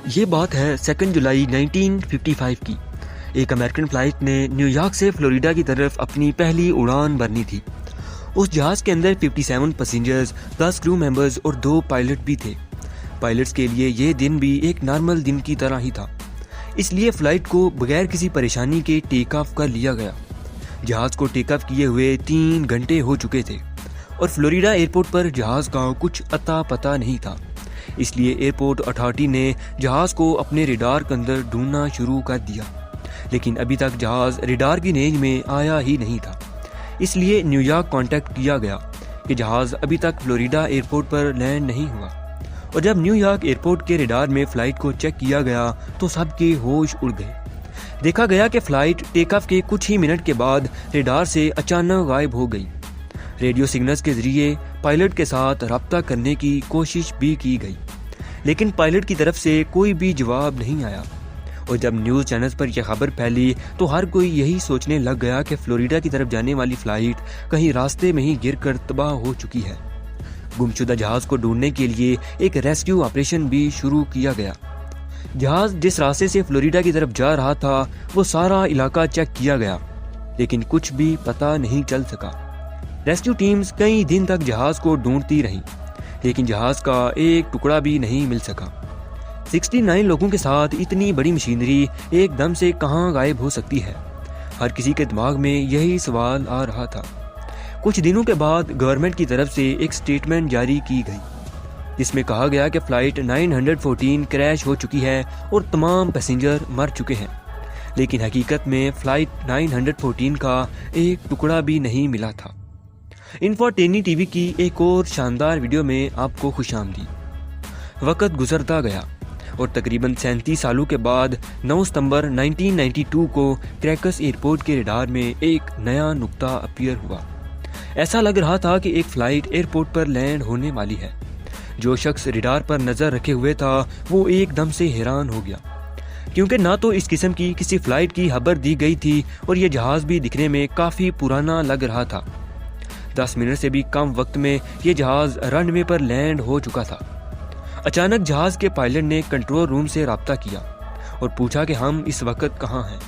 ये बात है 2 जुलाई 1955 की। एक अमेरिकन फ़्लाइट ने न्यूयॉर्क से फ्लोरिडा की तरफ अपनी पहली उड़ान भरनी थी। उस जहाज़ के अंदर 57 पैसेंजर्स, 10 क्रू मेंबर्स और 2 पायलट भी थे। पायलट्स के लिए ये दिन भी एक नॉर्मल दिन की तरह ही था, इसलिए फ़्लाइट को बगैर किसी परेशानी के टेक ऑफ कर लिया गया। जहाज़ को टेक ऑफ किए हुए 3 घंटे हो चुके थे और फ्लोरिडा एयरपोर्ट पर जहाज़ का कुछ अता पता नहीं था, इसलिए एयरपोर्ट अथॉरिटी ने जहाज़ को अपने रेडार के अंदर ढूंढना शुरू कर दिया, लेकिन अभी तक जहाज़ रेडार की रेंज में आया ही नहीं था। इसलिए न्यूयॉर्क कांटेक्ट किया गया कि जहाज़ अभी तक फ्लोरिडा एयरपोर्ट पर लैंड नहीं हुआ। और जब न्यूयॉर्क एयरपोर्ट के रेडार में फ़्लाइट को चेक किया गया तो सबके होश उड़ गए। देखा गया कि फ़्लाइट टेक ऑफ के कुछ ही मिनट के बाद रेडार से अचानक गायब हो गई। रेडियो सिग्नल्स के जरिए पायलट के साथ रब्ता करने की कोशिश भी की गई, लेकिन पायलट की तरफ से कोई भी जवाब नहीं आया। और जब न्यूज़ चैनल्स पर यह खबर फैली तो हर कोई यही सोचने लग गया कि फ्लोरिडा की तरफ जाने वाली फ़्लाइट कहीं रास्ते में ही गिरकर तबाह हो चुकी है। गुमशुदा जहाज़ को ढूंढने के लिए एक रेस्क्यू ऑपरेशन भी शुरू किया गया। जहाज़ जिस रास्ते से फ्लोरिडा की तरफ जा रहा था वो सारा इलाका चेक किया गया, लेकिन कुछ भी पता नहीं चल सका। रेस्क्यू टीम्स कई दिन तक जहाज़ को ढूंढती रहीं, लेकिन जहाज़ का एक टुकड़ा भी नहीं मिल सका। 69 लोगों के साथ इतनी बड़ी मशीनरी एकदम से कहां गायब हो सकती है? हर किसी के दिमाग में यही सवाल आ रहा था। कुछ दिनों के बाद गवर्नमेंट की तरफ से एक स्टेटमेंट जारी की गई, जिसमें कहा गया कि फ़्लाइट 914 क्रैश हो चुकी है और तमाम पैसेंजर मर चुके हैं। लेकिन हकीकत में फ़्लाइट 914 का एक टुकड़ा भी नहीं मिला था। इन्फोटेनी टीवी की एक और शानदार वीडियो में आपको खुशामदीद। वक्त गुजरता गया और तकरीबन 37 सालों के बाद 9 सितंबर 1992 को क्रैकस एयरपोर्ट के रेडार में एक नया नुक्ता अपीयर हुआ। ऐसा लग रहा था कि एक फ़्लाइट एयरपोर्ट पर लैंड होने वाली है। जो शख्स रेडार पर नज़र रखे हुए था वो एकदम से हैरान हो गया, क्योंकि ना तो इस किस्म की किसी फ़्लाइट की खबर दी गई थी और ये जहाज़ भी दिखने में काफ़ी पुराना लग रहा था। 10 मिनट से भी कम वक्त में ये जहाज़ रनवे पर लैंड हो चुका था। अचानक जहाज़ के पायलट ने कंट्रोल रूम से रब्ता किया और पूछा कि हम इस वक्त कहाँ हैं।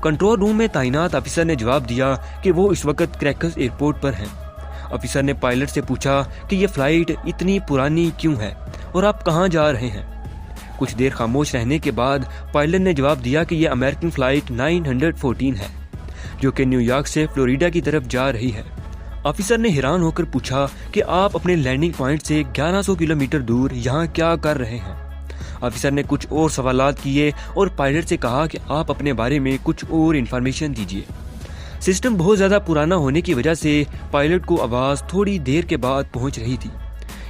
कंट्रोल रूम में तैनात ऑफिसर ने जवाब दिया कि वो इस वक्त क्रैकस एयरपोर्ट पर हैं। ऑफिसर ने पायलट से पूछा कि ये फ़्लाइट इतनी पुरानी क्यों है और आप कहाँ जा रहे हैं। कुछ देर खामोश रहने के बाद पायलट ने जवाब दिया कि यह अमेरिकन फ़्लाइट 914 है, जो कि न्यूयॉर्क से फ्लोरिडा की तरफ जा रही है। ऑफिसर ने हैरान होकर पूछा कि आप अपने लैंडिंग पॉइंट से 1100 किलोमीटर दूर यहाँ क्या कर रहे हैं। ऑफिसर ने कुछ और सवालात किए और पायलट से कहा कि आप अपने बारे में कुछ और इन्फॉर्मेशन दीजिए। सिस्टम बहुत ज़्यादा पुराना होने की वजह से पायलट को आवाज़ थोड़ी देर के बाद पहुँच रही थी।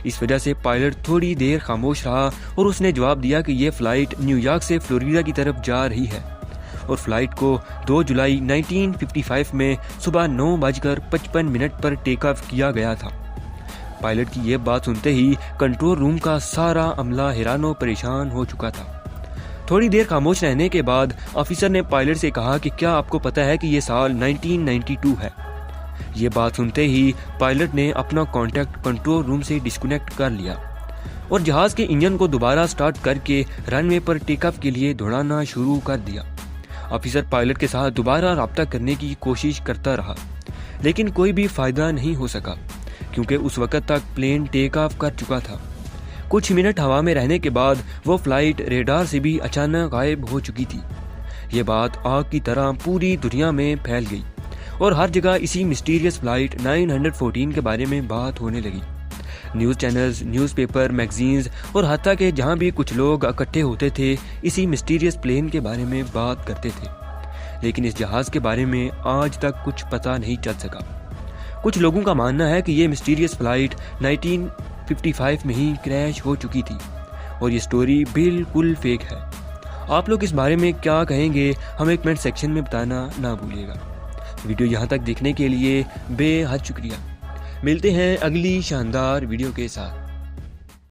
इस वजह से पायलट थोड़ी देर खामोश रहा और उसने जवाब दिया कि यह फ़्लाइट न्यूयॉर्क से फ्लोरिडा की तरफ जा रही है और फ़्लाइट को 2 जुलाई 1955 में सुबह 9:55 पर टेक ऑफ किया गया था। पायलट की यह बात सुनते ही कंट्रोल रूम का सारा अमला हैरान परेशान हो चुका था। थोड़ी देर खामोश रहने के बाद ऑफिसर ने पायलट से कहा कि क्या आपको पता है कि ये साल 1992 है। ये बात सुनते ही पायलट ने अपना कॉन्टैक्ट कंट्रोल रूम से डिस्कनेक्ट कर लिया और जहाज़ के इंजन को दोबारा स्टार्ट करके रनवे पर टेक ऑफ के लिए दौड़ाना शुरू कर दिया। ऑफिसर पायलट के साथ दोबारा रब्ता करने की कोशिश करता रहा, लेकिन कोई भी फ़ायदा नहीं हो सका, क्योंकि उस वक्त तक प्लेन टेक ऑफ कर चुका था। कुछ मिनट हवा में रहने के बाद वो फ़्लाइट रेडार से भी अचानक गायब हो चुकी थी। ये बात आग की तरह पूरी दुनिया में फैल गई और हर जगह इसी मिस्टीरियस फ़्लाइट 914 के बारे में बात होने लगी। न्यूज़ चैनल्स, न्यूज़पेपर, मैगजीन्स और हत्ता के जहाँ भी कुछ लोग इकट्ठे होते थे इसी मिस्टीरियस प्लेन के बारे में बात करते थे, लेकिन इस जहाज़ के बारे में आज तक कुछ पता नहीं चल सका। कुछ लोगों का मानना है कि ये मिस्टीरियस फ़्लाइट 1955 में ही क्रैश हो चुकी थी और ये स्टोरी बिल्कुल फेक है। आप लोग इस बारे में क्या कहेंगे हमें कमेंट सेक्शन में बताना ना भूलिएगा। वीडियो यहाँ तक देखने के लिए बेहद शुक्रिया। मिलते हैं अगली शानदार वीडियो के साथ।